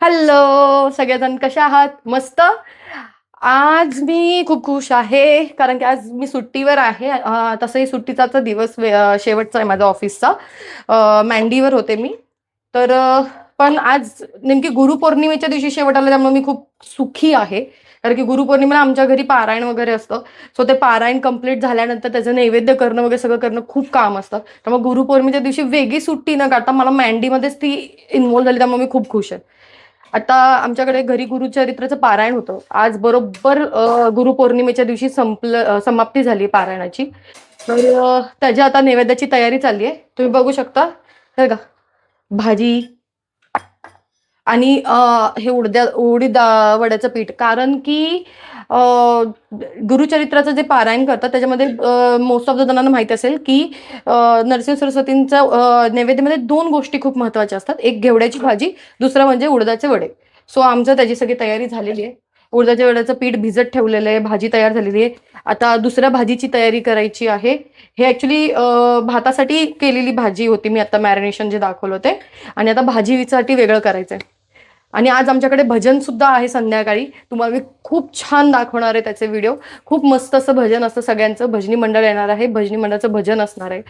Hello सगळेजण कशा आहात? मस्त. आज मी खूप खुश आहे कारण की आज मी सुट्टीवर आहे. तसंही सुट्टीचाच दिवस शेवटचा आहे माझा ऑफिसचा. मँडीवर होते मी. तर पण आज नेमकी गुरुपौर्णिमेच्या दिवशी शेवट आला, त्यामुळे मी खूप सुखी आहे. कारण की गुरुपौर्णिमेला आमच्या घरी पारायण वगैरे असतं. सो ते पारायण कंप्लीट झाल्यानंतर त्याचं नैवेद्य करणं वगैरे सगळं करणं खूप काम असतं. त्यामुळे गुरुपौर्णिमेच्या दिवशी वेगळी सुट्टी न काढता मला मँडीमध्येच ती इन्व्हॉल्व झाली, त्यामुळे मी खूप खुश आहे. आता आमच्याकडे घरी गुरुचरित्राचं पारायण होतं. आज बरोबर गुरुपौर्णिमेच्या दिवशी समाप्ती झाली पारायणाची. तर त्याच्या आता नैवेद्याची तयारी चालली आहे. तुम्ही बघू शकता. हे का भाजी आणि हे उडीद वड्याचं पीठ. कारण की अ, गुरुचरित्राचं जे पारायण करतात त्याच्यामध्ये मोस्ट ऑफ द जणांना माहिती असेल की नरसिंह सरस्वतींच्या नैवेद्यामध्ये दोन गोष्टी खूप महत्त्वाच्या असतात. एक घेवड्याची भाजी, दुसरं म्हणजे उडदाचे वडे. सो आमचं त्याची सगळी तयारी झालेली आहे. उडदाच्या वड्याचं पीठ भिजत ठेवलेलं आहे, भाजी तयार झालेली आहे. आता दुसऱ्या भाजीची तयारी करायची आहे. हे ॲक्च्युली भातासाठी केलेली भाजी होती, मी आता मॅरिनेशन जे दाखवलं ते. आणि आता भाजीसाठी वेगळं करायचं आहे. आणि आज आमच्याकडे भजन सुद्धा आहे संध्याकाळी. तुम्हाला मी खूप छान दाखवणार आहे त्याचे व्हिडिओ. खूप मस्त असं भजन असतं सगळ्यांचं. भजनी मंडळ येणार आहे, भजनी मंडळाचं भजन असणार आहे.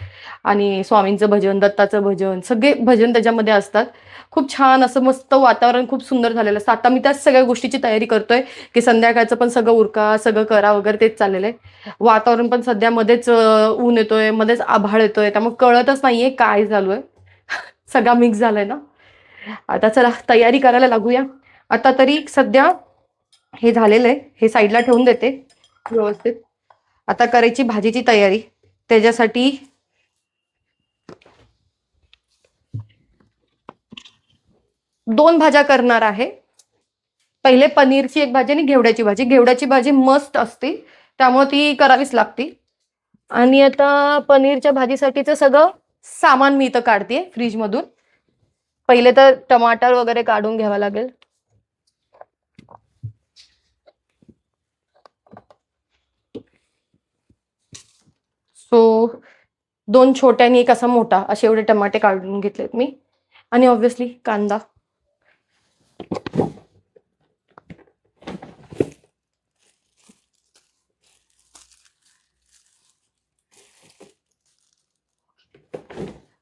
आणि स्वामींचं भजन, दत्ताचं भजन, सगळे भजन त्याच्यामध्ये असतात. खूप छान असं मस्त वातावरण खूप सुंदर झालेलं असतं. आता मी त्याच सगळ्या गोष्टीची तयारी करतोय की संध्याकाळचं पण सगळं उरका, सगळं करा वगैरे तेच चाललेलं आहे. वातावरण पण सध्या मध्येच ऊन येतोय, मध्येच आभाळ येतोय, त्यामुळे कळतच नाहीये काय चालू आहे. सगळा मिक्स झालाय ना. आता चला तयारी करायला लागूया. आता तरी सध्या हे झालेलं आहे, हे साईडला ठेवून देते व्यवस्थित. आता करायची भाजीची तयारी. त्याच्यासाठी 2 भाज्या करणार आहे. पहिले पनीरची एक भाजी आणि घेवड्याची भाजी. घेवड्याची भाजी मस्त असते, त्यामुळे ती करावीच लागते. आणि आता पनीरच्या भाजीसाठीचं सगळं सामान मी इथं काढते फ्रीजमधून. पहिले तर टमाटर वगैरे काढून घ्यावं लागेल. सो 2 छोटे आणि एक असा मोठा, असे एवढे टमाटे काढून घेतलेत मी. आणि ऑब्व्हियसली कांदा.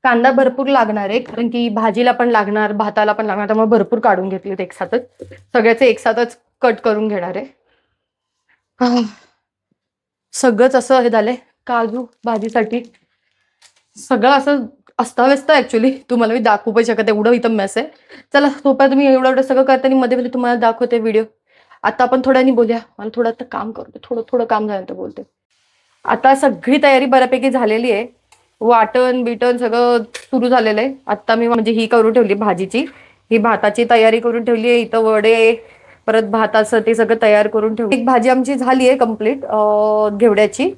कांदा भरपूर लागणार आहे, कारण की भाजीला पण लागणार, भाताला पण लागणार, त्यामुळे भरपूर काढून घेतलेत एकसाथच. सगळ्याचे एकसाथच कट करून घेणार आहे. सगळंच असं हे झालंय काजू भाजीसाठी. सगळं असं अस्ताव्यस्त ऍक्च्युली. तुम्हाला मी दाखवू पण शकत एवढं इथं मेस आहे. चला तोपर्यंत मी एवढं एवढं सगळं करते आणि मध्ये मध्ये तुम्हाला दाखवते व्हिडिओ. आता आपण थोड्यानी बोलूया. मला थोडं आता काम करते, थोडं थोडं काम झाल्यानंतर बोलते. आता सगळी तयारी बऱ्यापैकी झालेली आहे. वाटण बिटण सगळं सुरू झालेलं आहे. आता मी म्हणजे ही करून ठेवली भाजीची. ही भाताची तयारी करून ठेवली आहे. इथं वडे, परत भाताचं ते सगळं तयार करून ठेवली. एक भाजी आमची झाली आहे कंप्लीट घेवड्याची.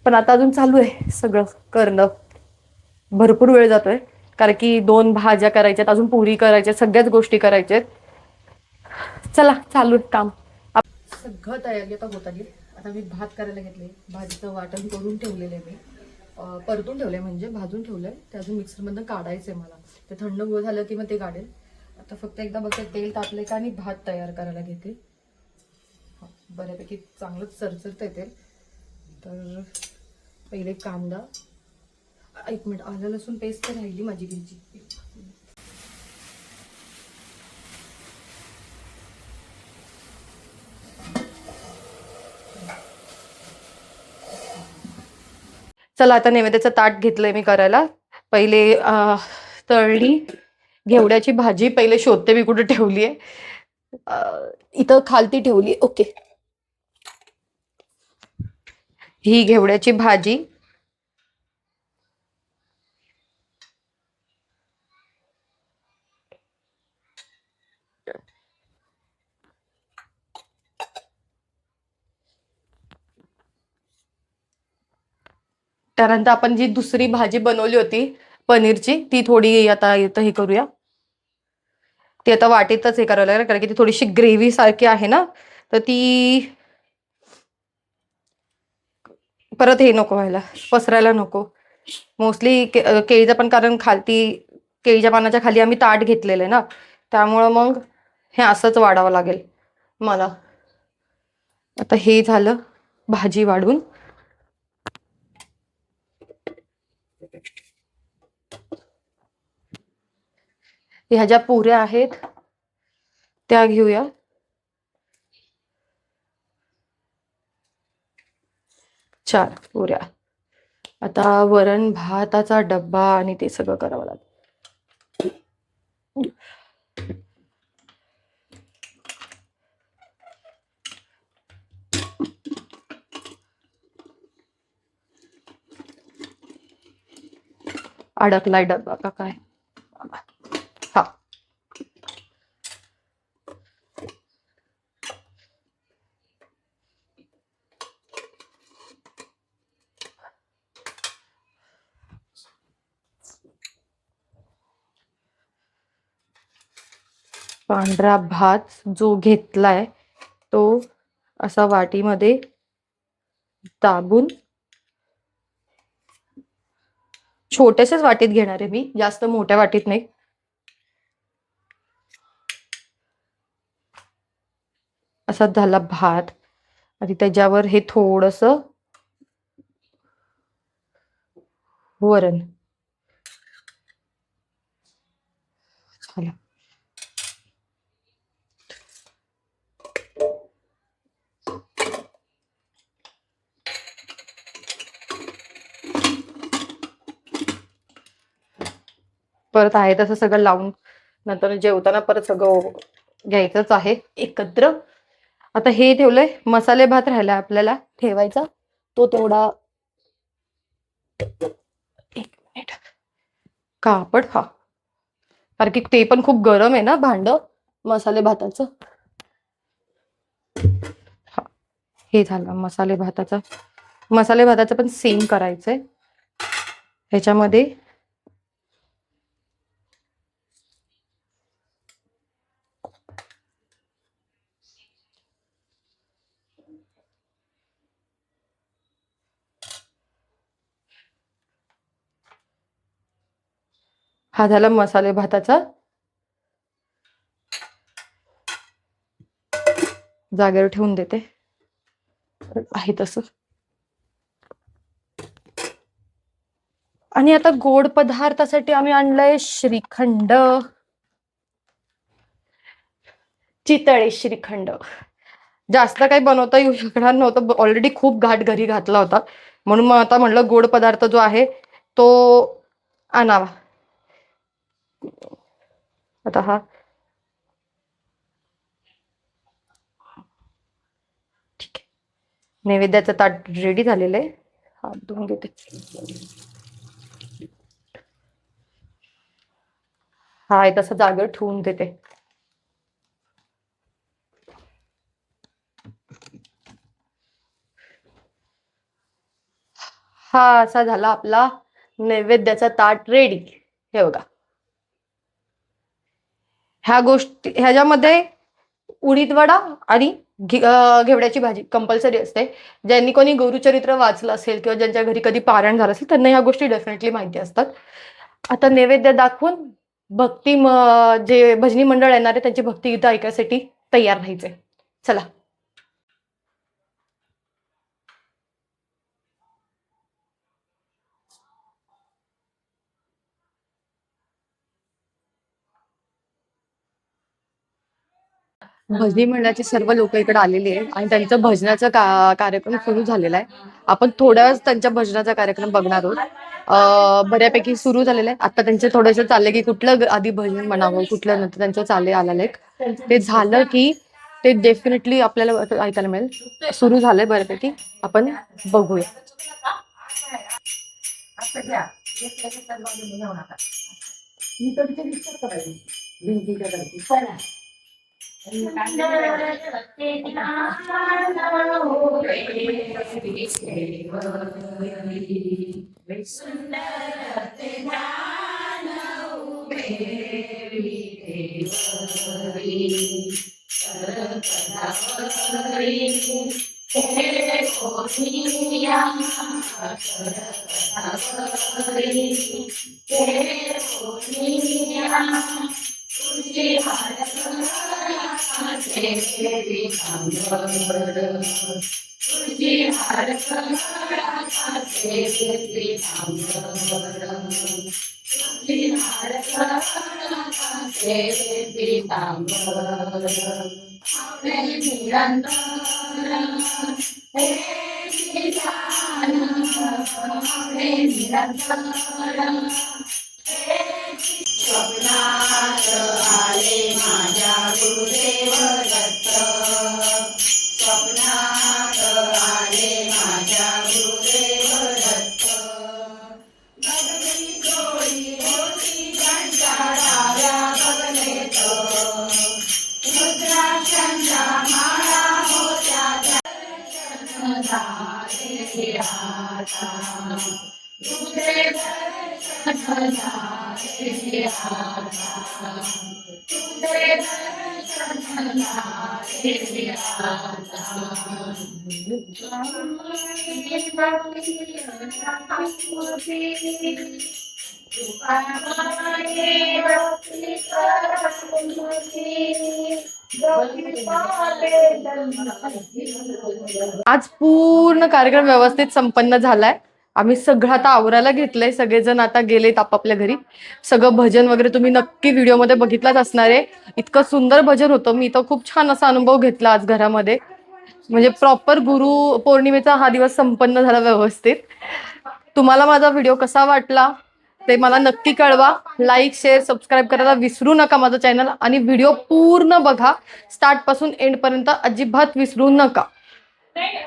पण आता अजून चालू आहे सगळं करणं. भरपूर वेळ जातोय, कारण की 2 भाज्या करायच्यात, अजून पुरी करायच्या, सगळ्याच गोष्टी करायच्यात. चला चालू आहे काम. सगळं तयारी आता होत आली. आता मी भात करायला घेतले. भाजीचं वाटण करून ठेवलेलं आहे मी. परतून ठेवलंय म्हणजे भाजून ठेवलंय. ते अजून मिक्सरमधून काढायचंय मला. ते थंड झालं की मग ते काढेल. आता फक्त एकदा बघते तेल तापले का आणि भात तयार करायला घेते. बऱ्यापैकी चांगलंच चरचरत येते. तर पहिले कांदा, एक मिनिट, आलं लसूण पेस्ट तर राहिली माझी घ्यायची. चला आता नैवेद्याचं ताट घेतलंय मी करायला. पहिले तळली घेवड्याची भाजी पहिले शोधते मी कुठे ठेवली आहे. इथं खालती ठेवली. ओके, ही घेवड्याची भाजी. त्यानंतर आपण जी दुसरी भाजी बनवली होती पनीरची, ती थोडी आता इथं हे करूया. ती आता वाटीतच हे करायला लागेल, कारण की ती थोडीशी ग्रेव्ही सारखी आहे ना, तर ती परत हे नको व्हायला, पसरायला नको. मोस्टली केळीचं पण, कारण खालती केळीच्या पानाच्या खाली आम्ही ताट घेतलेलं आहे ना, त्यामुळं मग हे असंच वाढावं लागेल मला. आता हे झालं भाजी वाढून. ह्या ज्या पुऱ्या आहेत त्या घेऊया. चार पुऱ्या. आता वरण भाताचा डब्बा आणि ते सगळं करावं लागेल. अडकलाय डब्बा का काय? हा. पांढरा भात जो घेतलाय तो असा वाटीमध्ये दाबून, छोट्याशाच वाटीत घेणार आहे मी, जास्त मोठ्या वाटीत नाही. असा झाला भात आणि त्याच्यावर हे थोडस वरण झालं. परत आहे तसं सगळं लावून नंतर जेवताना परत सगळं घ्यायचंच आहे एकत्र. आता हे ठेवलंय. मसाले भात राहिला आपल्याला ठेवायचा, तो तेवढा एक मिनिट कापड. हा, कारण की ते पण खूप गरम आहे ना भांड मसाले भाताचं. हा, हे झालं मसाले भाताचं. मसाले भाताचं पण सेम करायचंय. ह्याच्यामध्ये हा झाला मसाले भाताचा. जागेवर ठेवून देते आहे तसं. आणि आता गोड पदार्थासाठी आम्ही आणलंय श्रीखंड. चितळे श्रीखंड. जास्त काही बनवता येऊ शकणार नव्हतं, ऑलरेडी खूप घाट घरी घातला होता, म्हणून मग आता म्हणलं गोड पदार्थ जो आहे तो आणावा. आता हा ठीक आहे. नैवेद्याचं ताट रेडी झालेलं आहे. हात धुवून घेते. हा आहे तसं जागेवर ठेवून देते. हा असा झाला आपला नैवेद्याचा ताट रेडी. हे बघा, ह्या गोष्टी ह्याच्यामध्ये उडीद वडा आणि घेवड्याची भाजी कंपल्सरी असते. ज्यांनी कोणी गुरुचरित्र वाचलं असेल किंवा ज्यांच्या घरी कधी पारायण झालं असेल त्यांना ह्या गोष्टी डेफिनेटली माहिती असतात. आता नैवेद्य दाखवून भक्ती जे भजनी मंडळ येणार आहे त्यांची भक्ती गीतं ऐकायसाठी तयार राहायचे. चला. भजनी मंडळाचे सर्व लोक इकडे आलेले आहेत आणि त्यांचं भजनाचा कार्यक्रम सुरू झालेला आहे. आपण थोड्या वेळ त्यांच्या भजनाचा कार्यक्रम बघणार आहोत. बऱ्यापैकी सुरू झालेलं आहे. आता त्यांचे थोडंसं चाललंय की कुठलं आधी भजन म्हणावं, कुठलं नंतर त्यांचं चालले आलेलं आहे. ते झालं की ते डेफिनेटली आपल्याला ऐकायला मिळेल. सुरू झालंय बऱ्यापैकी, आपण बघूया. आज पूर्ण कार्यक्रम व्यवस्थित संपन्न झालाय. आम्ही सगळं आता आवरायला घेतलंय. सगळेजण आता गेलेत आपापल्या घरी. सगळं भजन वगैरे तुम्ही नक्की व्हिडिओमध्ये बघितलंच असणार आहे. इतकं सुंदर भजन होतं. मी तर खूप छान असा अनुभव घेतला आज घरामध्ये. म्हणजे प्रॉपर गुरु पौर्णिमेचा हा दिवस संपन्न झाला व्यवस्थित. तुम्हाला माझा व्हिडिओ कसा वाटला ते मला नक्की कळवा. लाईक, शेअर, सबस्क्राईब करायला विसरू नका माझं चॅनल. आणि व्हिडिओ पूर्ण बघा, स्टार्ट पासून एंड पर्यंत अजिबात विसरू नका.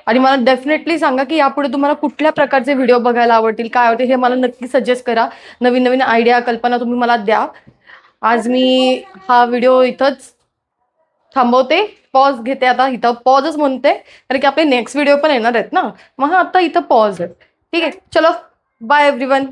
आणि मला डेफिनेटली सांगा की यापुढे तुम्हाला कुठल्या प्रकारचे व्हिडिओ बघायला आवडतील, काय आवडतील हे मला नक्की सजेस्ट करा. नवीन नवीन आयडिया, कल्पना तुम्ही मला द्या. आज मी हा व्हिडिओ इथंच थांबवते. पॉज घेते आता. इथं पॉजच म्हणते कारण की आपले नेक्स्ट व्हिडिओ पण येणार आहेत ना. मग आता इथं पॉज आहे. ठीक आहे, चलो बाय एव्हरीवन.